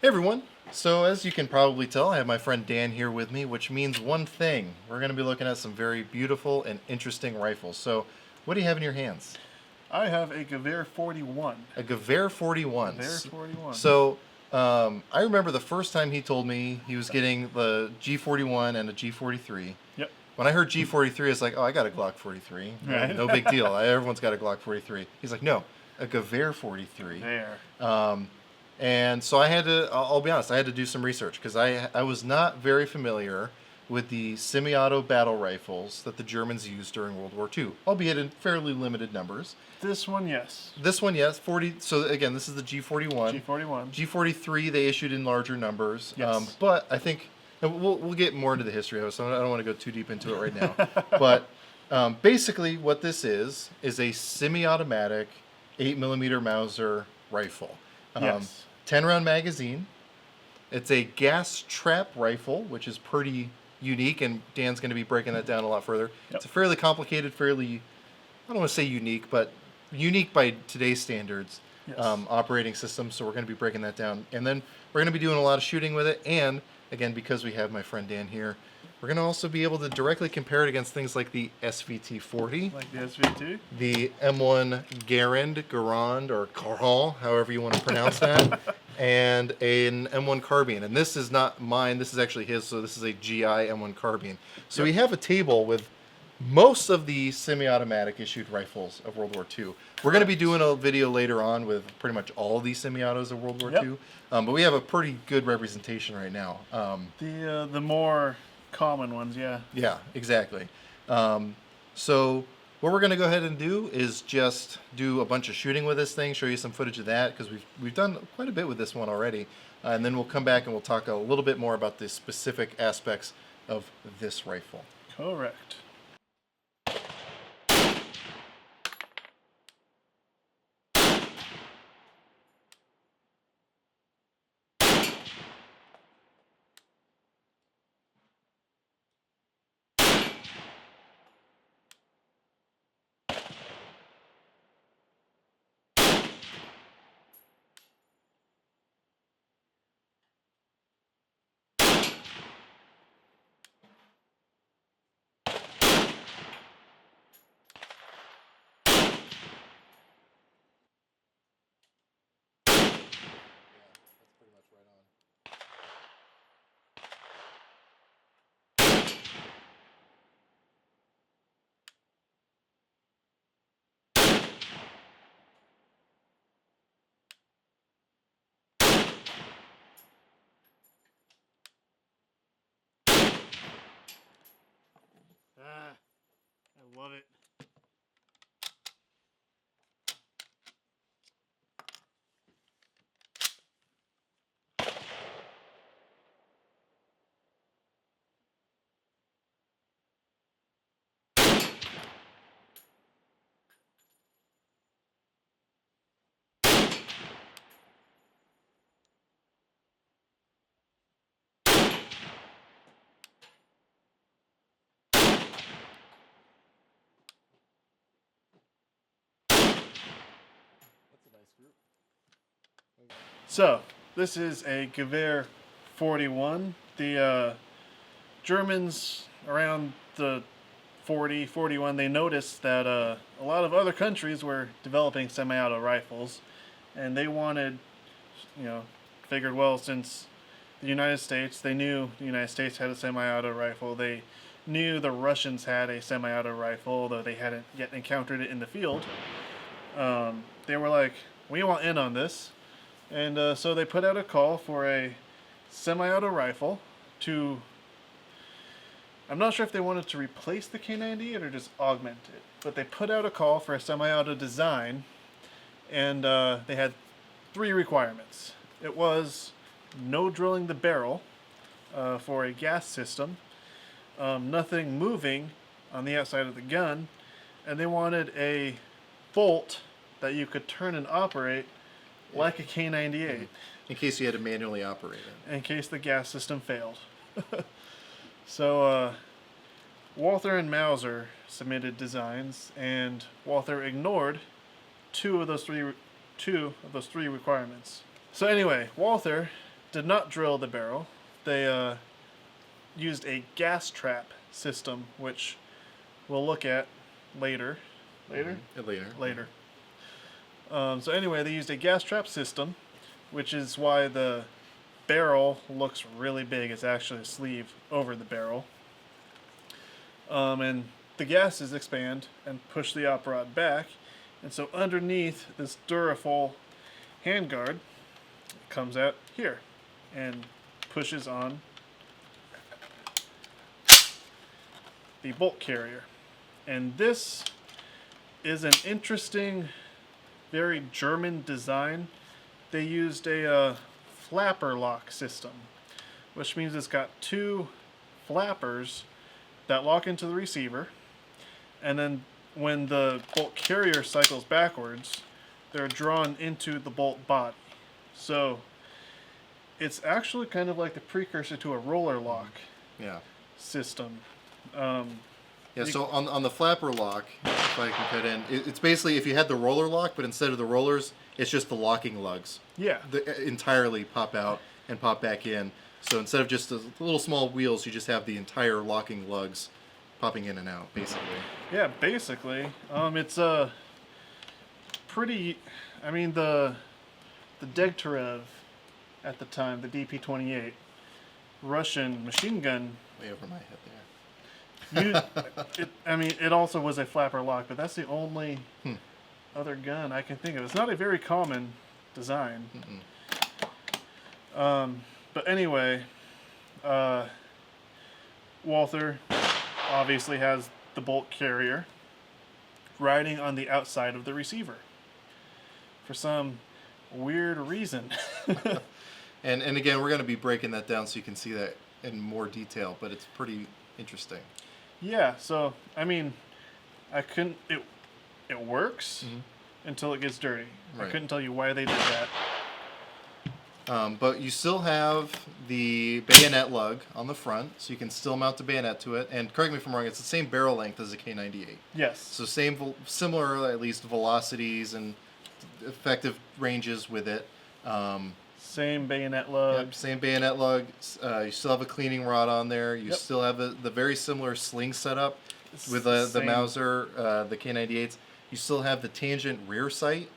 Hey everyone! So as you can probably tell, I have my friend Dan here with me, which means one thing. We're going to be looking at some very beautiful and interesting rifles. So what do you have in your hands? I have a Gewehr 41. A Gewehr 41. Gewehr 41. So I remember the first time he told me he was getting the G41 and a G43. Yep. When I heard G43, I was like, oh, I got a Glock 43. Right. No big deal. Everyone's got a Glock 43. He's like, no, a Gewehr 43. There. And so I had to, I'll be honest, I had to do some research because I was not very familiar with the semi-auto battle rifles that the Germans used during World War II, albeit in fairly limited numbers. This one, yes. This one, yes, 40. So again, this is the G41. G41. G43 they issued in larger numbers. Yes. But I think and we'll get more into the history of it, so I don't want to go too deep into it right now. But basically, what this is a semi-automatic 8mm Mauser rifle. Yes. 10-round magazine. It's a gas trap rifle, which is pretty unique, and Dan's going to be breaking that down a lot further. Yep. It's a fairly complicated, I don't want to say unique, but unique by today's standards, Yes. operating system, so we're going to be breaking that down. And then we're going to be doing a lot of shooting with it, and again, because we have my friend Dan here, we're going to also be able to directly compare it against things like the SVT-40, Like the SVT? the M1 Garand, or Carhal, however you want to pronounce that, and an M1 carbine. And this is not mine, this is actually his, so this is a GI M1 carbine. So we have a table with most of the semi-automatic issued rifles of World War II. We're going to be doing a video later on with pretty much all of these semi-autos of World War II, but we have a pretty good representation right now. The more common ones, yeah. Yeah, exactly. So what we're going to go ahead and do is just do a bunch of shooting with this thing, show you some footage of that, because we've done quite a bit with this one already. And then we'll come back and we'll talk a little bit more about the specific aspects of this rifle. Correct. I love it. So, this is a Gewehr 41. The Germans around the 41, they noticed that a lot of other countries were developing semi-auto rifles, and they wanted, figured, well, since the United States, they knew the United States had a semi-auto rifle, they knew the Russians had a semi-auto rifle, although they hadn't yet encountered it in the field. They were like, we want in on this. And so they put out a call for a semi-auto rifle to, I'm not sure if they wanted to replace the K98 or just augment it, but they put out a call for a semi-auto design, and they had 3 requirements. It was no drilling the barrel for a gas system, nothing moving on the outside of the gun, and they wanted a bolt that you could turn and operate like a K98. In case you had to manually operate it. In case the gas system failed. So, Walther and Mauser submitted designs, and Walther ignored two of those three requirements. So anyway, Walther did not drill the barrel. They used a gas trap system, which we'll look at later. Later? Later. So anyway, they used a gas trap system, which is why the barrel looks really big. It's actually a sleeve over the barrel. And the gases expand and push the op rod back. And so underneath this Durafol handguard, it comes out here and pushes on the bolt carrier. And this is an interesting, very German design. They used a flapper lock system, which means it's got two flappers that lock into the receiver, and then when the bolt carrier cycles backwards, they're drawn into the bolt body. So it's actually kind of like the precursor to a roller lock system. Yeah, so on the flapper lock, if I can cut in, it's basically if you had the roller lock, but instead of the rollers, it's just the locking lugs. Yeah. Entirely pop out and pop back in. So instead of just the little small wheels, you just have the entire locking lugs popping in and out, basically. Yeah, basically. It's a pretty. I mean, the Degtyarev at the time, the DP-28, Russian machine gun. Way over my head there. It also was a flapper lock, but that's the only other gun I can think of. It's not a very common design. But anyway, Walther obviously has the bolt carrier riding on the outside of the receiver for some weird reason. And again, we're going to be breaking that down so you can see that in more detail, but it's pretty interesting. Yeah, so I mean, it works until it gets dirty. Right. I couldn't tell you why they did that. But you still have the bayonet lug on the front, so you can still mount the bayonet to it. And correct me if I'm wrong, it's the same barrel length as the K98. Yes. So similar, at least, velocities and effective ranges with it. Same bayonet lug. Yep, same bayonet lug. You still have a cleaning rod on there. You still have the very similar sling setup with the Mauser, the K98s. You still have the tangent rear sight,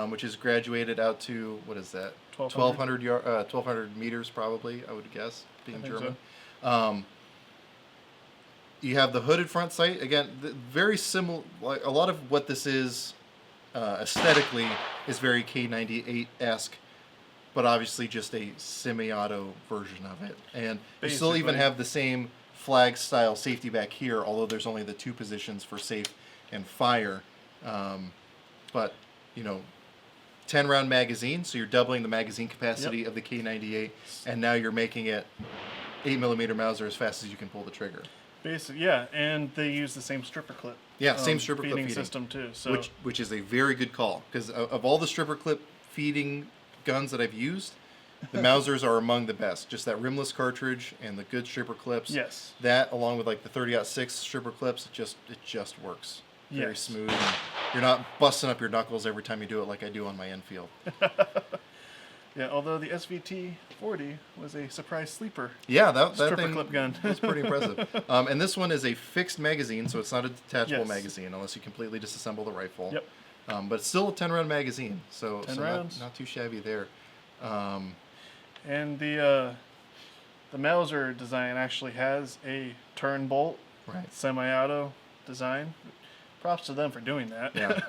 which is graduated out to, what is that? 1,200 meters probably, I would guess, being German. So. You have the hooded front sight. Again, very similar. Like a lot of what this is aesthetically is very K98-esque. But obviously just a semi-auto version of it. And you still even have the same flag-style safety back here, although there's only the two positions for safe and fire. But, 10-round magazine, so you're doubling the magazine capacity of the K98, and now you're making it 8mm Mauser as fast as you can pull the trigger. Basically, yeah, and they use the same stripper clip. Yeah, same stripper clip feeding system too. So which is a very good call, because of all the stripper clip feeding guns that I've used, the Mausers are among the best. Just that rimless cartridge and the good stripper clips. Yes. That, along with like the 30-06 stripper clips, it just works. Very smooth. And you're not busting up your knuckles every time you do it like I do on my Enfield. Yeah, although the SVT-40 was a surprise sleeper. Yeah, that stripper thing clip gun was pretty impressive. And this one is a fixed magazine, so it's not a detachable magazine unless you completely disassemble the rifle. Yep. But it's still a 10-round magazine, so rounds. Not too shabby there. And the Mauser design actually has a turn bolt, semi-auto design. Props to them for doing that. Yeah.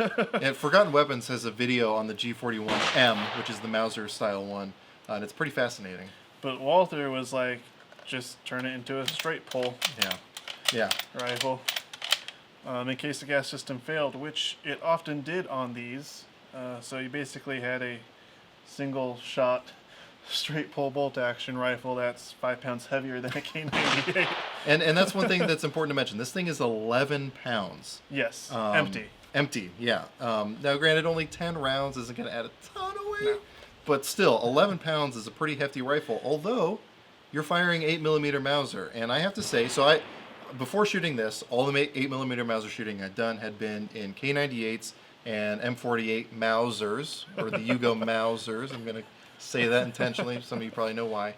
And Forgotten Weapons has a video on the G41M, which is the Mauser style one, and it's pretty fascinating. But Walther was like, just turn it into a straight pull. Yeah. Rifle. In case the gas system failed, which it often did on these. So you basically had a single shot straight pull bolt action rifle that's 5 pounds heavier than a K98. And that's one thing that's important to mention. This thing is 11 pounds. Yes, empty. Empty, yeah. Now, granted, only 10 rounds isn't going to add a ton of weight, but still, 11 pounds is a pretty hefty rifle, although you're firing 8mm Mauser. And I have to say, before shooting this, all the 8mm Mauser shooting I'd done had been in K98s and M48 Mausers, or the Yugo Mausers. I'm going to say that intentionally. Some of you probably know why.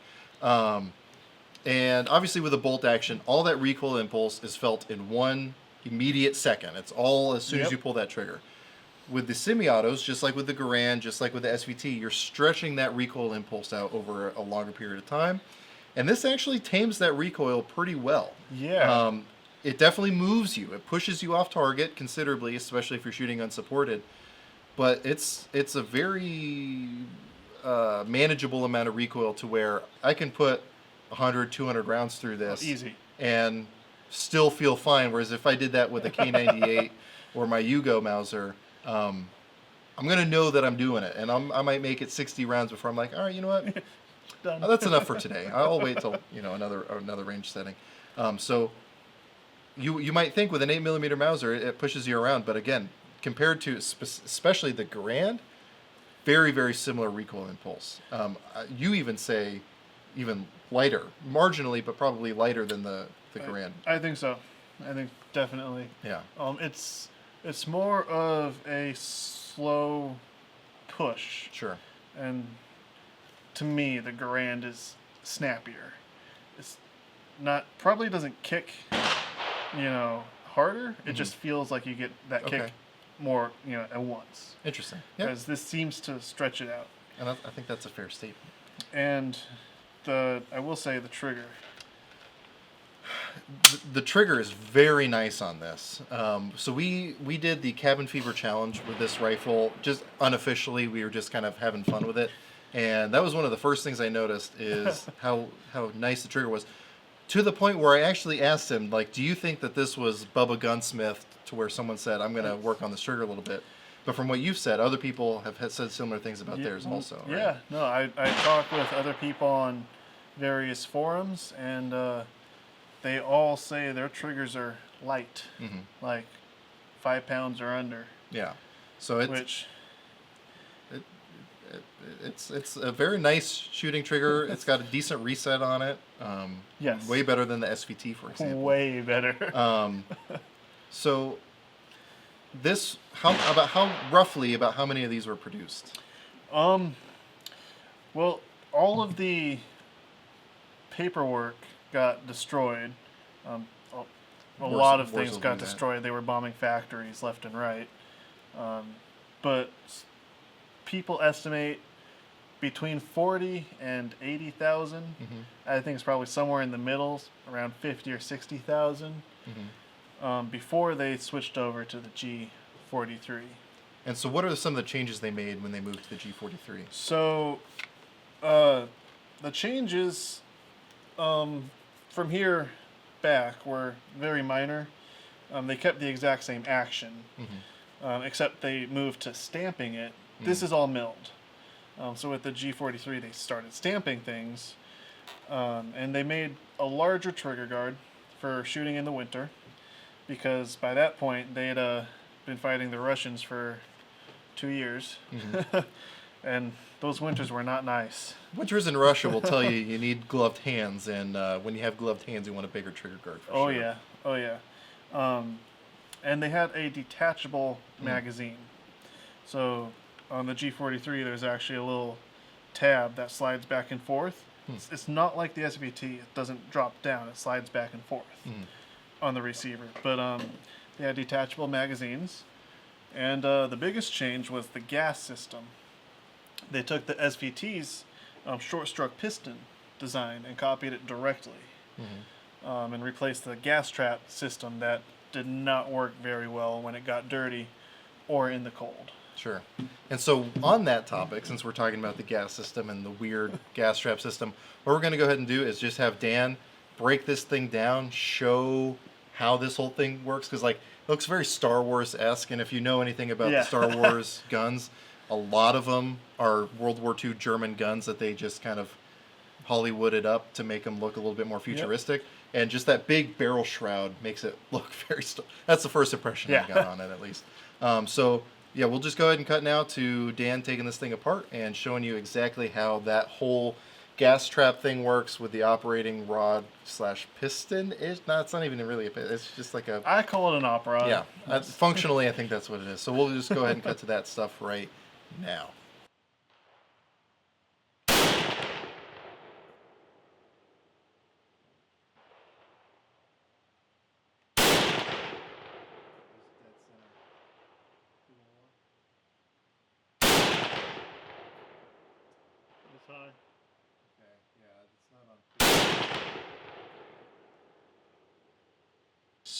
And obviously with a bolt action, all that recoil impulse is felt in one immediate second. It's all as soon as Yep. you pull that trigger. With the semi-autos, just like with the Garand, just like with the SVT, you're stretching that recoil impulse out over a longer period of time. And this actually tames that recoil pretty well. Yeah. It definitely moves you. It pushes you off target considerably, especially if you're shooting unsupported. But it's a very manageable amount of recoil to where I can put 100, 200 rounds through this. Easy. And still feel fine. Whereas if I did that with a K98 or my Yugo Mauser, I'm going to know that I'm doing it. And I might make it 60 rounds before I'm like, all right, you know what? Done. That's enough for today. I'll wait till another range setting. So you might think with an 8mm Mauser it pushes you around, but again, compared to especially the Garand, very very similar recoil impulse. You even say even lighter, marginally, but probably lighter than the Garand. I think so. I think definitely. Yeah. It's more of a slow push, Sure. and to me, the Garand is snappier. It's probably doesn't kick, harder. It just feels like you get that Okay. kick more, at once. Interesting. Yeah. Because this seems to stretch it out. And I think that's a fair statement. And I will say the trigger. The trigger is very nice on this. So we did the Cabin Fever Challenge with this rifle, just unofficially. We were just kind of having fun with it. And that was one of the first things I noticed is how nice the trigger was. To the point where I actually asked him, like, do you think that this was Bubba Gunsmith, to where someone said, I'm going to work on this trigger a little bit. But from what you've said, other people have said similar things about theirs also. Right? Yeah, no, I talked with other people on various forums, and they all say their triggers are light, like 5 pounds or under. Yeah. So it's a very nice shooting trigger. It's got a decent reset on it. Yes. Way better than the SVT, for example. Way better. So this, about how many of these were produced? Well, all of the paperwork got destroyed. A lot of things got destroyed. They were bombing factories left and right. But people estimate between 40 and 80,000. I think it's probably somewhere in the middle, around 50 or 60,000. Before they switched over to the G43. And so what are some of the changes they made when they moved to the G43? So the changes from here back were very minor. They kept the exact same action, except they moved to stamping it. This is all milled. So with the G43, they started stamping things, and they made a larger trigger guard for shooting in the winter, because by that point they had been fighting the Russians for 2 years, and those winters were not nice. Winters in Russia will tell you need gloved hands, and when you have gloved hands, you want a bigger trigger guard for sure. Oh yeah. And they had a detachable magazine. So on the G43, there's actually a little tab that slides back and forth. It's not like the SVT. It doesn't drop down. It slides back and forth on the receiver. But they had detachable magazines. And the biggest change was the gas system. They took the SVT's short stroke piston design and copied it directly, and replaced the gas trap system that did not work very well when it got dirty or in the cold. Sure. And so on that topic, since we're talking about the gas system and the weird gas trap system, what we're going to go ahead and do is just have Dan break this thing down, show how this whole thing works, because it looks very Star Wars-esque, and if you know anything about the Star Wars guns, a lot of them are World War II German guns that they just kind of Hollywooded up to make them look a little bit more futuristic. And just that big barrel shroud makes it look very... That's the first impression I got on it, at least. So, yeah, we'll just go ahead and cut now to Dan taking this thing apart and showing you exactly how that whole gas trap thing works with the operating rod / piston. It's not even really a piston. It's just like a... I call it an op rod. Yeah. Functionally, I think that's what it is. So we'll just go ahead and cut to that stuff right now.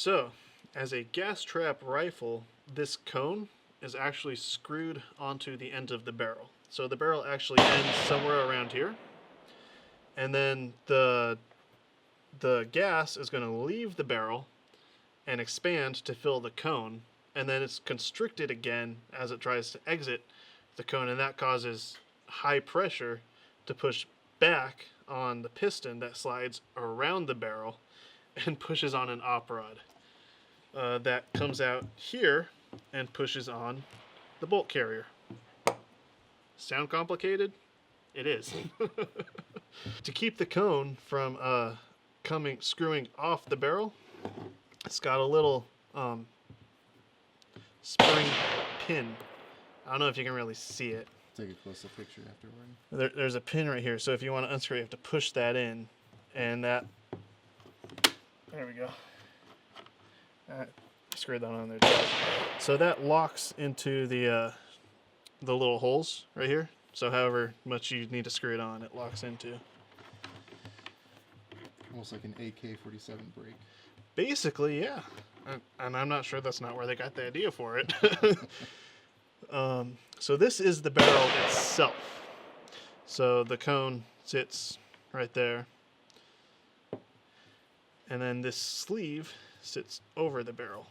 So, as a gas trap rifle, this cone is actually screwed onto the end of the barrel. So the barrel actually ends somewhere around here, and then the gas is going to leave the barrel and expand to fill the cone, and then it's constricted again as it tries to exit the cone, and that causes high pressure to push back on the piston that slides around the barrel and pushes on an op rod that comes out here and pushes on the bolt carrier. Sound complicated? It is. To keep the cone from screwing off the barrel, it's got a little spring pin. I don't know if you can really see it. Take a closer picture afterward. There's a pin right here, so if you want to unscrew, you have to push that in, and that. There we go. Screw that on there too. So that locks into the little holes right here. So however much you need to screw it on, it locks into. Almost like an AK-47 brake. Basically, yeah. And I'm not sure that's not where they got the idea for it. So this is the barrel itself. So the cone sits right there. And then this sleeve sits over the barrel.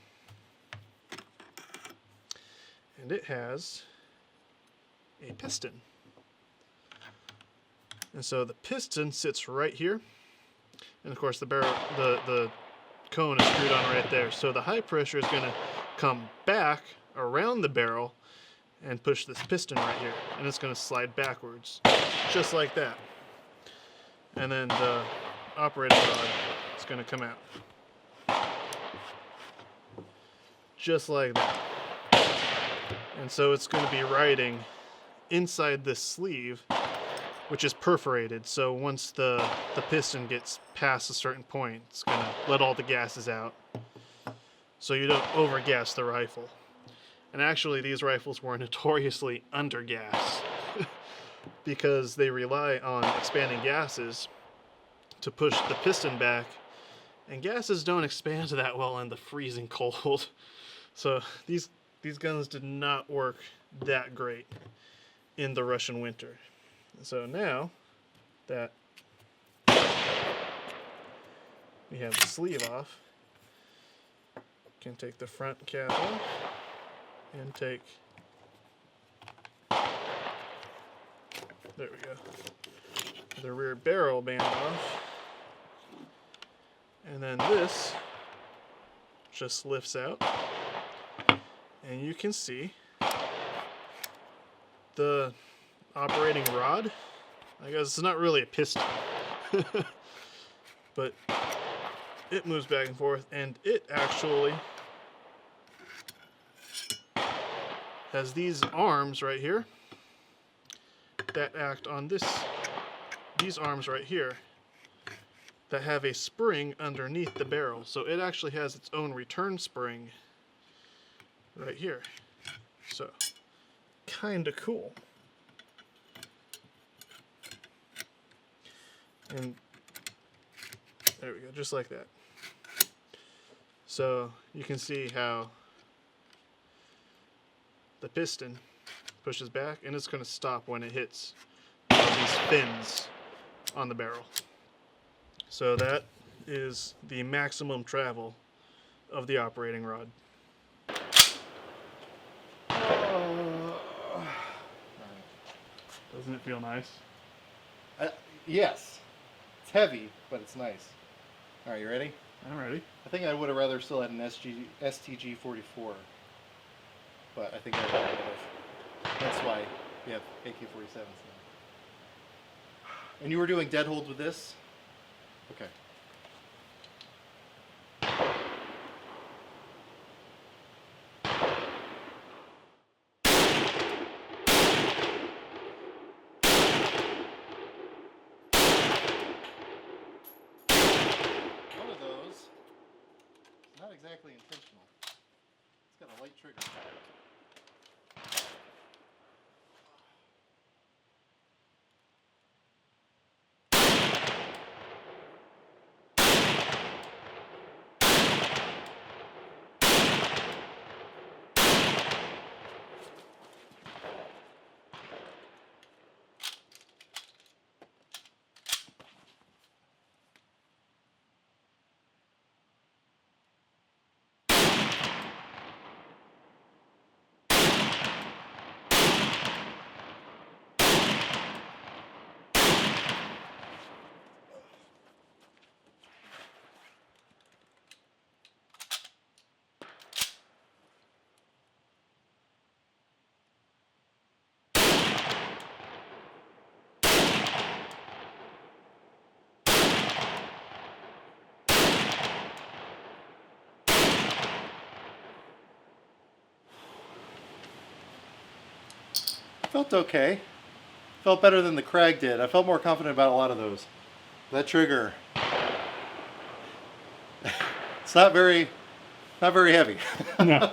And it has a piston. And so the piston sits right here. And of course the barrel, the cone is screwed on right there. So the high pressure is going to come back around the barrel and push this piston right here. And it's going to slide backwards, just like that. And then the operating rod is going to come out. Just like that. And so it's going to be riding inside this sleeve, which is perforated. So once the piston gets past a certain point, it's going to let all the gases out, so you don't overgas the rifle. And actually, these rifles were notoriously undergassed because they rely on expanding gases to push the piston back, and gases don't expand that well in the freezing cold. So these guns did not work that great in the Russian winter. So now that we have the sleeve off, you can take the front cap off and take, there we go, the rear barrel band off. And then this just lifts out, and you can see the operating rod. I guess it's not really a piston, but it moves back and forth, and it actually has these arms right here that act on these arms right here that have a spring underneath the barrel. So it actually has its own return spring right here. So kind of cool. And there we go, just like that. So you can see how the piston pushes back, and it's going to stop when it hits these fins on the barrel. So that is the maximum travel of the operating rod. Doesn't it feel nice? Yes. It's heavy, but it's nice. All right, you ready? I'm ready. I think I would have rather still had an STG-44, but I think I would have. That's why we have AK-47s now. And you were doing dead hold with this? Okay. One of those is not exactly intentional. It's got a light trigger. felt okay. Felt better than the Krag did. I felt more confident about a lot of those. That trigger, it's not very heavy. No.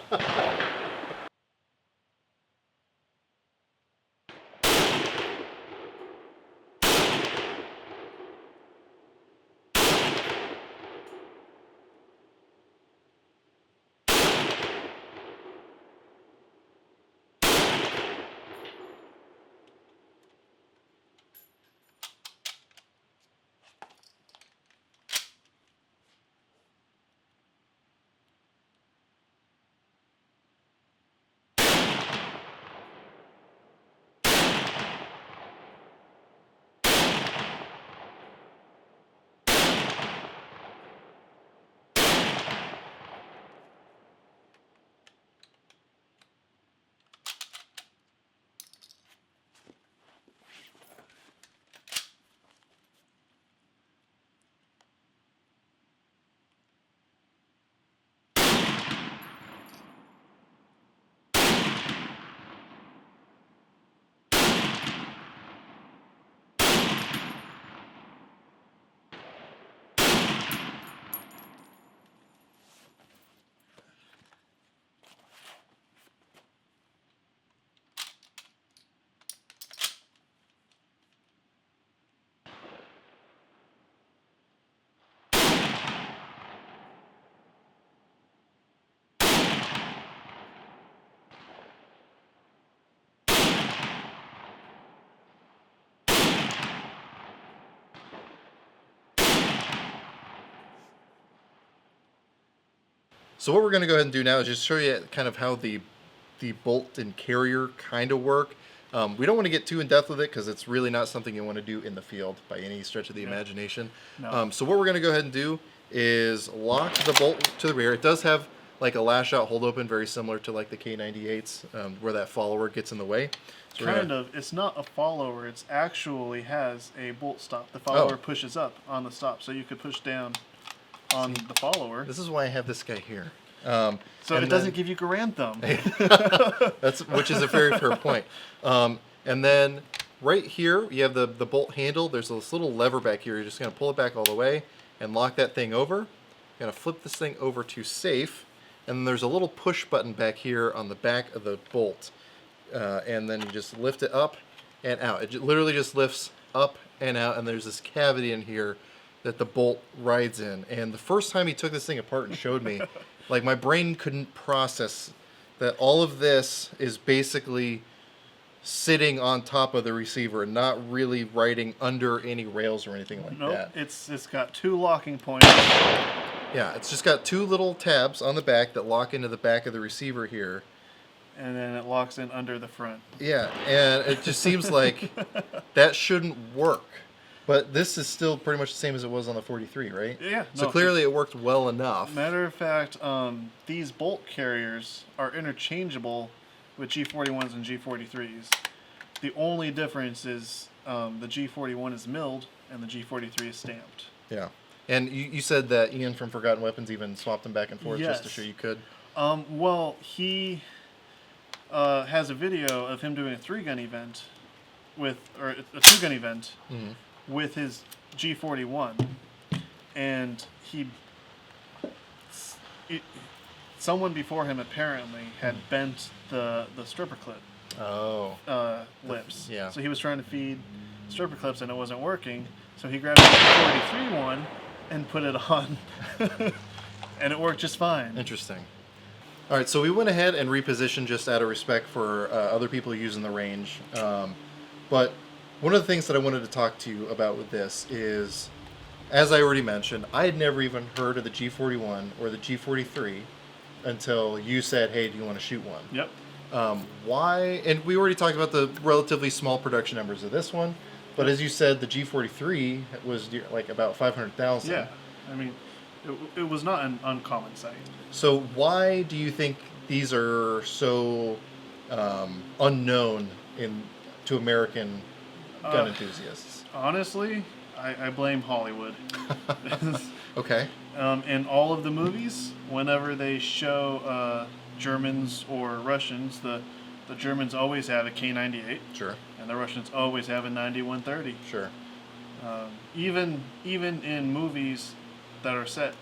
So what we're going to go ahead and do now is just show you kind of how the bolt and carrier kind of work. We don't want to get too in depth with it because it's really not something you want to do in the field by any stretch of the imagination. No. So what we're going to go ahead and do is lock the bolt to the rear. It does have like a lash out hold open, very similar to like the K98s, where that follower gets in the way. So Kind of. It's not a follower. It's actually has a bolt stop. The follower Oh. pushes up on the stop, so you could push down on the follower. This is why I have this guy here. So it doesn't give you Garand thumb. Which is a very fair point. And then right here, you have the bolt handle. There's this little lever back here. You're just going to pull it back all the way and lock that thing over. You're going to flip this thing over to safe. And then there's a little push button back here on the back of the bolt. And then you just lift it up and out. It literally just lifts up and out. And there's this cavity in here that the bolt rides in. And the first time he took this thing apart and showed me, like my brain couldn't process that all of this is basically sitting on top of the receiver and not really riding under any rails or anything like Nope. that. It's got two locking points. Yeah, it's just got two little tabs on the back that lock into the back of the receiver here. And then it locks in under the front. Yeah, and it just seems like that shouldn't work. But this is still pretty much the same as it was on the 43, right? Yeah. So no, clearly it worked well enough. Matter of fact, these bolt carriers are interchangeable with G41s and G43s. The only difference is the G41 is milled and the G43 is stamped. Yeah. And you said that Ian from Forgotten Weapons even swapped them back and forth just to Yes. show you could. Well, he has a video of him doing a 3-gun event or a 2-gun event with his G41, and someone before him apparently had bent the stripper clip lips. Yeah. So he was trying to feed stripper clips and it wasn't working. So he grabbed the G43 one and put it on, and it worked just fine. Interesting. All right, so we went ahead and repositioned just out of respect for other people using the range. But one of the things that I wanted to talk to you about with this is, as I already mentioned, I had never even heard of the G41 or the G43 until you said, hey, do you want to shoot one? Yep. Why? And we already talked about the relatively small production numbers of this one, but as you said, the G43 was like about 500,000. Yeah. I mean, it was not an uncommon sight. So why do you think these are so unknown to American gun enthusiasts? Honestly, I blame Hollywood. Okay. In all of the movies, whenever they show Germans or Russians, the the Germans always have a K98, Sure. and the Russians always have a 9130. Sure. Even in movies that are set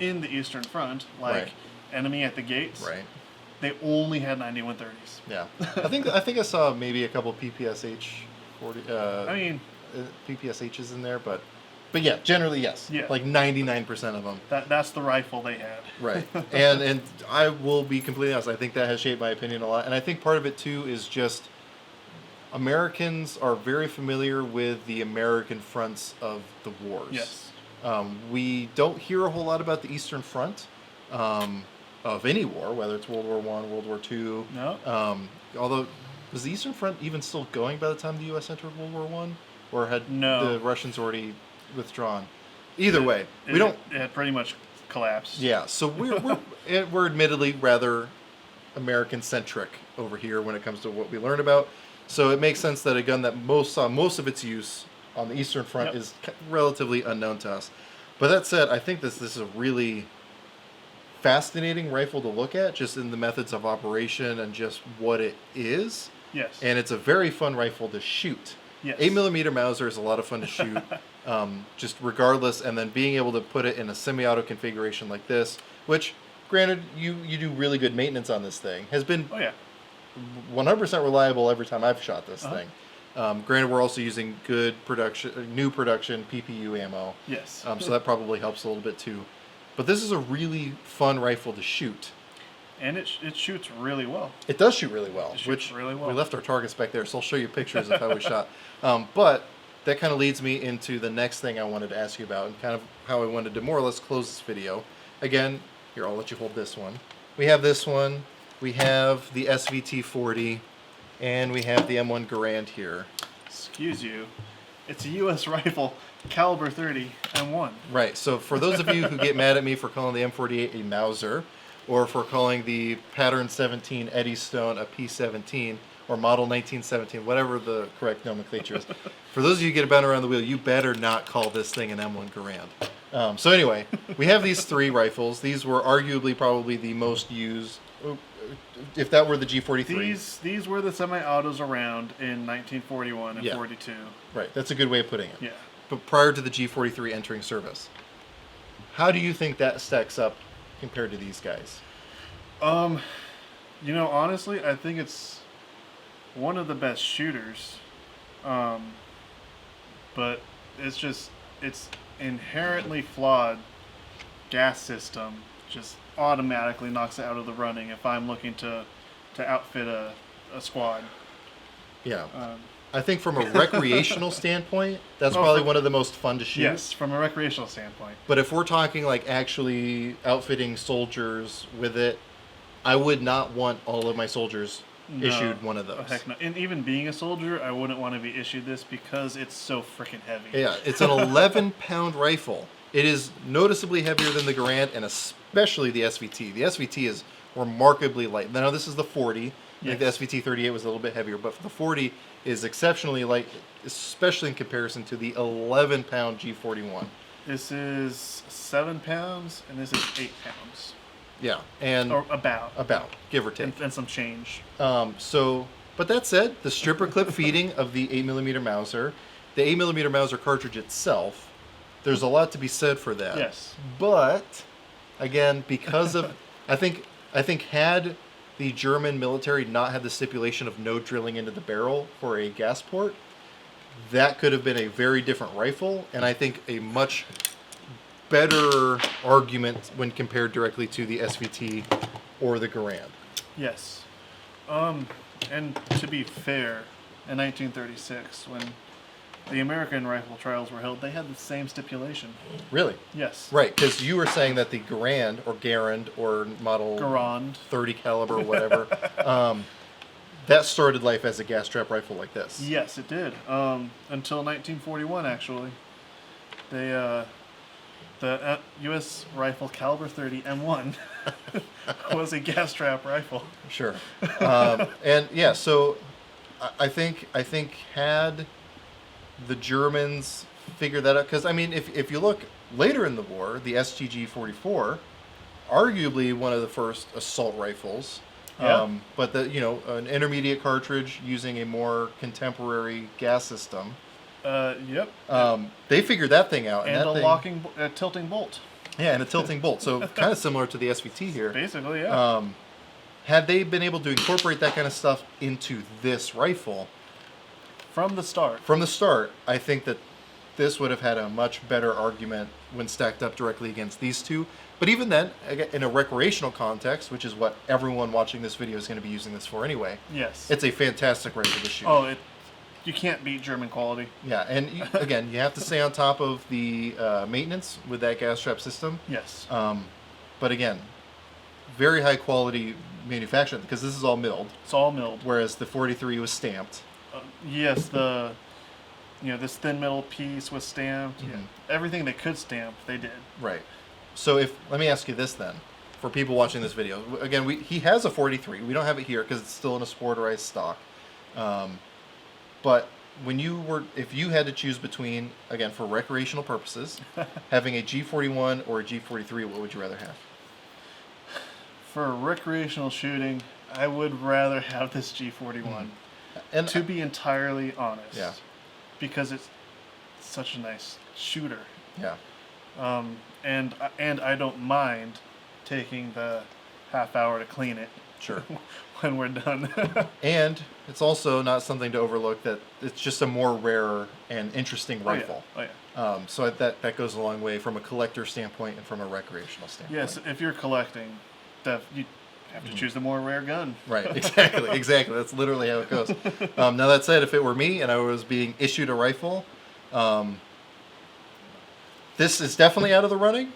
in the Eastern Front, like Right. Enemy at the Gates, Right. they only had 9130s. Yeah. I think I saw maybe a couple PPSH 40. I mean, PPSHs in there, but yeah, generally yes. Yeah. Like 99% of them. that's the rifle they had. Right. and I will be completely honest. I think that has shaped my opinion a lot, and I think part of it too is just Americans are very familiar with the American fronts of the wars. Yes. We don't hear a whole lot about the Eastern Front of any war, whether it's World War I, World War II. No. Although, was the Eastern Front even still going by the time the U.S. entered World War I? Or had No. the Russians already withdrawn? Either way, we don't... It had pretty much collapsed. Yeah, so we're admittedly rather American-centric over here when it comes to what we learn about. So it makes sense that a gun that saw most of its use on the Eastern Front Yep. is relatively unknown to us. But that said, I think this is a really fascinating rifle to look at, just in the methods of operation and just what it is. Yes. And it's a very fun rifle to shoot. Yes. 8mm Mauser is a lot of fun to shoot, just regardless, and then being able to put it in a semi-auto configuration like this, which, granted, you do really good maintenance on this thing, has been Oh yeah. 100% reliable every time I've shot this Uh-huh. thing. Granted, we're also using good new production PPU ammo, Yes. so that probably helps a little bit too. But this is a really fun rifle to shoot. And it shoots really well. It does shoot really well, It shoots which really well. we left our targets back there, so I'll show you pictures of how we shot. But that kind of leads me into the next thing I wanted to ask you about, and kind of how I wanted to more or less close this video. Again, here, I'll let you hold this one. We have this one, we have the SVT-40, and we have the M1 Garand here. Excuse you. It's a U.S. rifle, caliber 30 M1. Right, so for those of you who get mad at me for calling the M48 a Mauser, or for calling the Pattern 17 Eddystone a P17, or Model 1917, whatever the correct nomenclature is. For those of you who get a bound around the wheel, you better not call this thing an M1 Garand. So anyway, we have these three rifles. These were arguably probably the most used, if that were the G43. These were the semi-autos around in 1941 and Yeah. 42. Right, that's a good way of putting it. Yeah. But prior to the G43 entering service. How do you think that stacks up compared to these guys? You know, honestly, I think it's one of the best shooters. But it's inherently flawed gas system just automatically knocks it out of the running if I'm looking to outfit a squad. Yeah. I think from a recreational standpoint, that's Oh, probably for- one of the most fun to shoot. Yes, from a recreational standpoint. But if we're talking like actually outfitting soldiers with it, I would not want all of my soldiers issued one of those. Oh, heck no. And even being a soldier, I wouldn't want to be issued this because it's so freaking heavy. Yeah, it's an 11-pound rifle. It is noticeably heavier than the Garand, and especially the SVT. The SVT is remarkably light. Now, this is the 40. I think the Yes. SVT-38 was a little bit heavier, but the 40 is exceptionally light, especially in comparison to the 11-pound G41. This is 7 pounds, and this is 8 pounds. Yeah, and Or about. give or take. And some change. But that said, the stripper clip feeding of the 8mm Mauser, the 8mm Mauser cartridge itself, there's a lot to be said for that. Yes. But again, because of I think had the German military not had the stipulation of no drilling into the barrel for a gas port, that could have been a very different rifle, and I think a much better argument when compared directly to the SVT or the Garand. Yes. And to be fair, in 1936, when the American rifle trials were held, they had the same stipulation. Really? Yes. Right, because you were saying that the Garand or model Garand. 30 caliber or whatever, that started life as a gas trap rifle like this. Yes, it did. Until 1941, actually. The U.S. rifle caliber 30 M1 was a gas trap rifle. Sure. And yeah, so I think had the Germans figured that out, because I mean, if you look later in the war, the STG-44, arguably one of the first assault rifles, Yeah. But an intermediate cartridge using a more contemporary gas system. Yep. They figured that thing out, And that a thing, tilting bolt. yeah, and a tilting bolt. So kind of similar to the SVT here. Basically, yeah. Had they been able to incorporate that kind of stuff into this rifle From the start. from the start, I think that this would have had a much better argument when stacked up directly against these two. But even then, again, in a recreational context, which is what everyone watching this video is going to be using this for anyway, Yes. it's a fantastic rifle to shoot. Oh, you can't beat German quality. Yeah, and again, you have to stay on top of the maintenance with that gas trap system. Yes. But again, very high quality manufacturing because this is all milled, It's all milled. whereas the 43 was stamped. Yes, this thin metal piece was stamped. Yeah. Everything they could stamp, they did. Right. So let me ask you this then, for people watching this video. Again, he has a 43. We don't have it here because it's still in a sporterized stock. But if you had to choose between, again, for recreational purposes, having a G41 or a G43, what would you rather have? For recreational shooting, I would rather have this G41. And To be entirely honest. Yeah. Because it's such a nice shooter. yeah, And I don't mind taking the half hour to clean it sure. when we're done. And it's also not something to overlook that it's just a more rare and interesting rifle. Oh yeah. So that goes a long way from a collector standpoint and from a recreational standpoint. Yes, if you're collecting, you have to choose the more rare gun. Right, exactly. That's literally how it goes. Now that said, if it were me and I was being issued a rifle, this is definitely out of the running,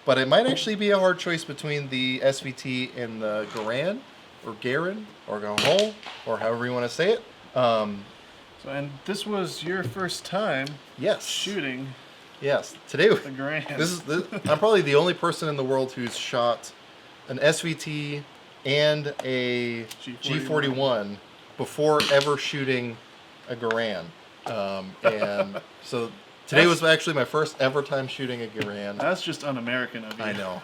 but it might actually be a hard choice between the SVT and the Garand, or Garand, or Gahol, or however you want to say it. And this was your first time Yes. shooting Yes. Today, the Garand. I'm probably the only person in the world who's shot an SVT and a G41 before ever shooting a Garand. And so today was actually my first ever time shooting a Garand. That's just un-American of you. I know.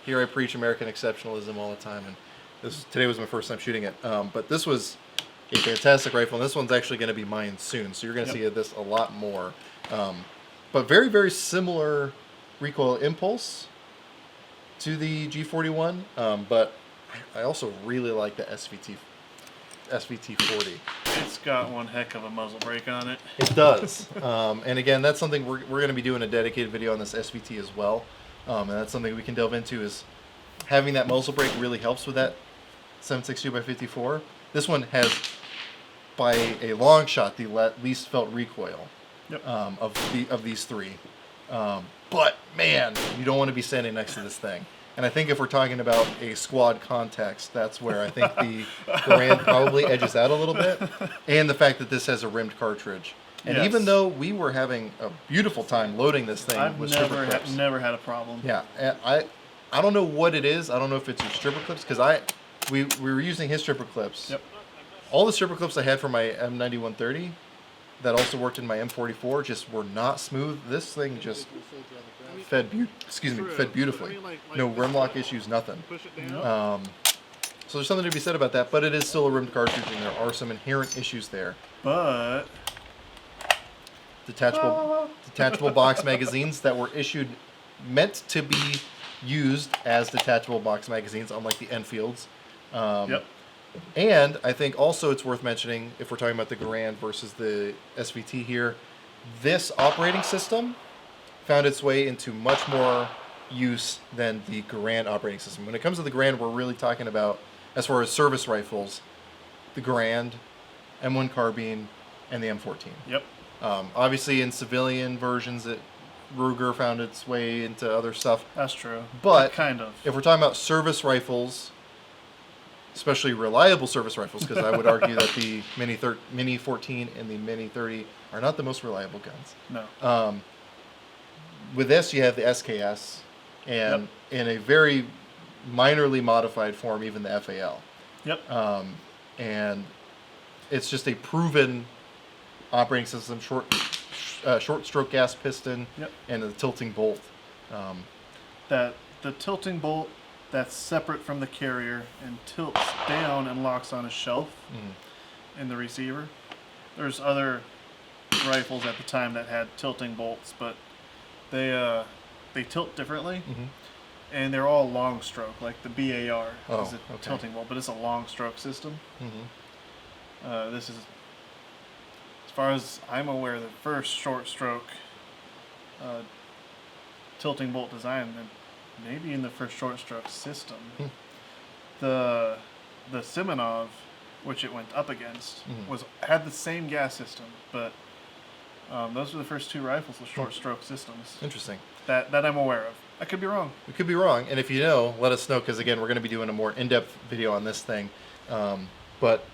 Here I preach American exceptionalism all the time, and today was my first time shooting it. But this was a fantastic rifle, and this one's actually going to be mine soon, so you're going to see this a lot more. But very, very similar recoil impulse to the G41, but I also really like the SVT 40. It's got one heck of a muzzle brake on it. It does. And again, that's something we're going to be doing a dedicated video on this SVT as well. And that's something we can delve into, is having that muzzle brake really helps with that 7.62x54. This one has, by a long shot, the least felt recoil of these three. But man, you don't want to be standing next to this thing. And I think if we're talking about a squad context, that's where I think the Garand probably edges out a little bit. And the fact that this has a rimmed cartridge. And even though we were having a beautiful time loading this thing with stripper clips. I've never had a problem. Yeah, and I don't know what it is. I don't know if it's your stripper clips, because we were using his stripper clips. Yep. All the stripper clips I had for my M9130 that also worked in my M44 just were not smooth. This thing just fed beautifully. No rim lock issues, nothing. So there's something to be said about that, but it is still a rimmed cartridge, and there are some inherent issues there. But detachable box magazines that were meant to be used as detachable box magazines, unlike the Enfields. And I think also it's worth mentioning, if we're talking about the Garand versus the SVT here, this operating system found its way into much more use than the Garand operating system. When it comes to the Garand, we're really talking about, as far as service rifles, the Garand, M1 carbine, and the M14. Yep. Obviously, in civilian versions, Ruger found its way into other stuff. That's true. But kind of. If we're talking about service rifles, especially reliable service rifles, because I would argue that the Mini 14 and the Mini 30 are not the most reliable guns. No. With this, you have the SKS, and in a very minorly modified form, even the FAL. Yep. And it's just a proven operating system, short stroke gas piston, and a tilting bolt. The tilting bolt that's separate from the carrier and tilts down and locks on a shelf in the receiver. There's other rifles at the time that had tilting bolts, but they tilt differently, and they're all long stroke, like the BAR is a tilting bolt, but it's a long stroke system. This is, as far as I'm aware, the first short stroke tilting bolt design, and maybe in the first short stroke system. The Simonov, which it went up against, had the same gas system, but those were the first two rifles with short stroke systems. Interesting. That I'm aware of. I could be wrong. We could be wrong, and if you know, let us know, because again, we're going to be doing a more in-depth video on this thing. But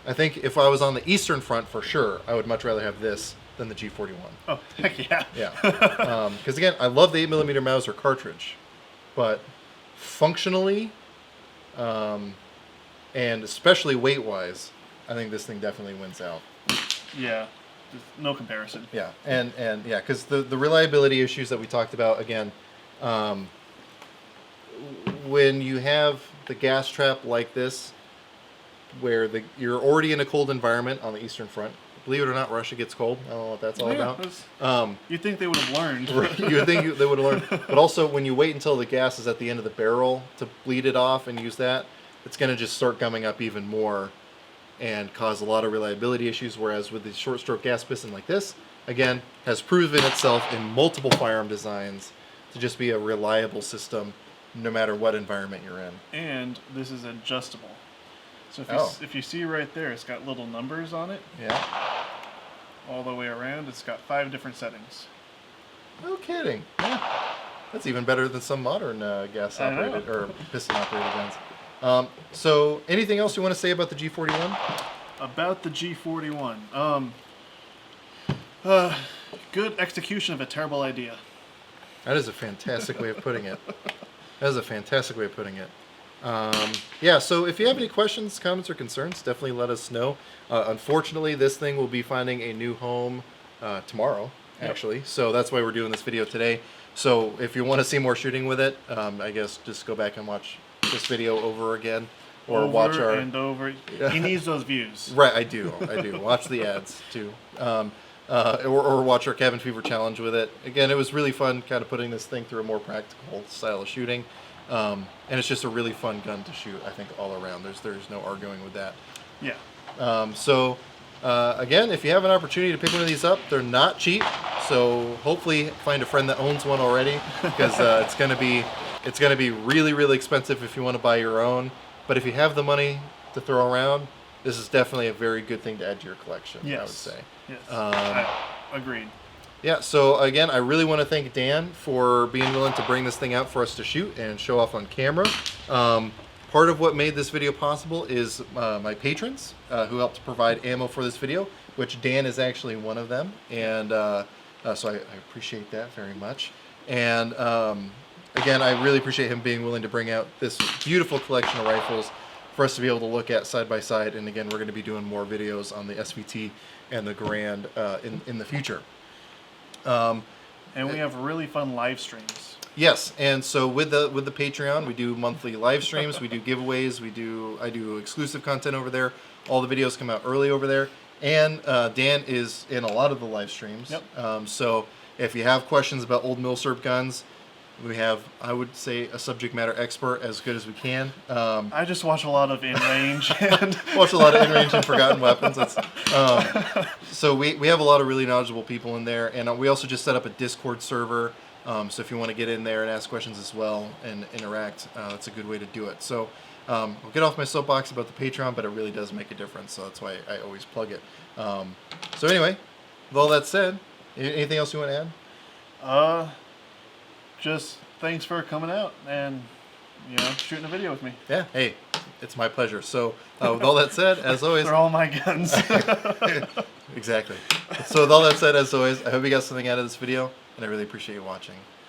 I think if I was on the Eastern Front, for sure, I would much rather have this than the G41. Oh, heck yeah. Yeah. Because again, I love the 8mm Mauser cartridge, but functionally, and especially weight-wise, I think this thing definitely wins out. Yeah. No comparison. Yeah, and yeah, because the reliability issues that we talked about, again, when you have the gas trap like this, where you're already in a cold environment on the Eastern Front. Believe it or not, Russia gets cold. I don't know what that's all about. You'd think they would have learned. You would think they would have learned. But also, when you wait until the gas is at the end of the barrel to bleed it off and use that, it's going to just start gumming up even more and cause a lot of reliability issues, whereas with the short stroke gas piston like this, again, has proven itself in multiple firearm designs to just be a reliable system no matter what environment you're in. And this is adjustable. So if you see right there, it's got little numbers on it. Yeah. All the way around, it's got 5 different settings. No kidding. Yeah. That's even better than some modern gas operated or piston operated guns. So anything else you want to say about the G41? About the G41. Good execution of a terrible idea. That is a fantastic way of putting it. That is a fantastic way of putting it. Yeah, so if you have any questions, comments, or concerns, definitely let us know. Unfortunately, this thing will be finding a new home tomorrow, actually. Yep. So that's why we're doing this video today. So if you want to see more shooting with it, I guess just go back and watch this video over again. Or watch our... and over. He needs those views. Right, I do. Watch the ads, too. Or watch our Cabin Fever Challenge with it. Again, it was really fun kind of putting this thing through a more practical style of shooting. And it's just a really fun gun to shoot, I think, all around. There's no arguing with that. Yeah. Again, if you have an opportunity to pick one of these up, they're not cheap. So hopefully find a friend that owns one already, because it's going to be really, really expensive if you want to buy your own. But if you have the money to throw around, this is definitely a very good thing to add to your collection, I would say. Yes. Agreed. Yeah, so again, I really want to thank Dan for being willing to bring this thing out for us to shoot and show off on camera. Part of what made this video possible is my patrons who helped provide ammo for this video, which Dan is actually one of them. And so I appreciate that very much. And again, I really appreciate him being willing to bring out this beautiful collection of rifles for us to be able to look at side by side. And again, we're going to be doing more videos on the SVT and the Grand in the future. And we have really fun live streams. Yes, and so with the Patreon, we do monthly live streams, we do giveaways, I do exclusive content over there. All the videos come out early over there, and Dan is in a lot of the live streams. Yep. So if you have questions about old Milsurp guns, we have, I would say, a subject matter expert as good as we can. I just watch a lot of In Range and watch a lot of In Range and Forgotten Weapons. So we have a lot of really knowledgeable people in there, and we also just set up a Discord server. So if you want to get in there and ask questions as well and interact, that's a good way to do it. So I'll get off my soapbox about the Patreon, but it really does make a difference. So that's why I always plug it. So anyway, with all that said, anything else you want to add? Just thanks for coming out and, shooting a video with me. Yeah, hey, it's my pleasure. So with all that said, as always... They're all my guns. Exactly. So with all that said, as always, I hope you got something out of this video, and I really appreciate you watching.